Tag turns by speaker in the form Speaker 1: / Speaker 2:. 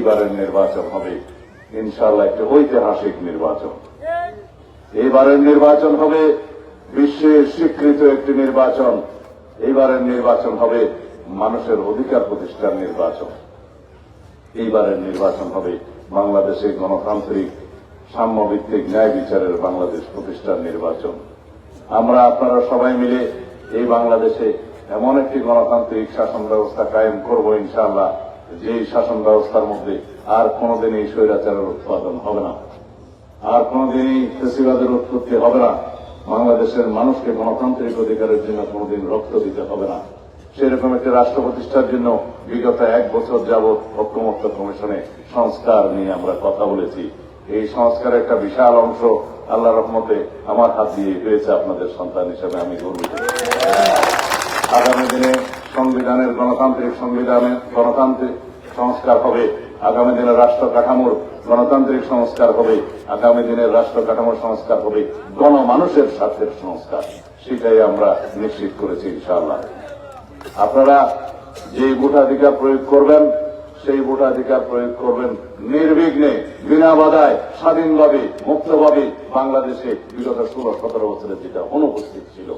Speaker 1: এইবারের নির্বাচন হবে ইনশাআল্লাহ একটি ঐতিহাসিক নির্বাচন। এইবারের নির্বাচন হবে বিশ্বের স্বীকৃত একটি নির্বাচন। এইবারের নির্বাচন হবে মানুষের অধিকার প্রতিষ্ঠার নির্বাচন। এইবারের নির্বাচন হবে বাংলাদেশে গণতান্ত্রিক সাম্যভিত্তিক ন্যায় বিচারের বাংলাদেশ প্রতিষ্ঠার নির্বাচন। আমরা আপনারা সবাই মিলে এই বাংলাদেশে এমন একটি গণতান্ত্রিক শাসন ব্যবস্থা কায়েম করব ইনশাআল্লাহ, যেই শাসন ব্যবস্থার মধ্যে আর কোনদিনই স্বৈরাচারের উৎপাদন হবে না, আর কোনদিনই ফ্যাসিবাদের উৎপত্তি হবে না। বাংলাদেশের মানুষকে গণতান্ত্রিক অধিকারের জন্য কোনদিন রক্ত দিতে হবে না। সেরকম একটি রাষ্ট্র প্রতিষ্ঠার জন্য বিগত 1 বছর যাবৎ ঐক্যমত্য কমিশনে সংস্কার নিয়ে আমরা কথা বলেছি। এই সংস্কারের একটা বিশাল অংশ আল্লাহর রহমতে আমার হাত দিয়ে হয়েছে। আপনাদের সন্তান হিসেবে আমি গর্বিত। আগামী দিনে সংবিধানের গণতান্ত্রিক সংস্কার হবে। আগামী দিনে রাষ্ট্র কাঠামোর গণতান্ত্রিক সংস্কার হবে। আগামী দিনের রাষ্ট্র কাঠামোর সংস্কার হবে গণমানুষের স্বার্থের সংস্কার। সেটাই আমরা নিশ্চিত করেছি ইনশাআল্লাহ। আপনারা যে ভোটাধিকার প্রয়োগ করবেন, সেই ভোটাধিকার প্রয়োগ করবেন নির্বিঘ্নে, বিনা বাধায়, স্বাধীনভাবে, মুক্তভাবে। বাংলাদেশে বিগত 16-17 বছরের যেটা অনুপস্থিত ছিল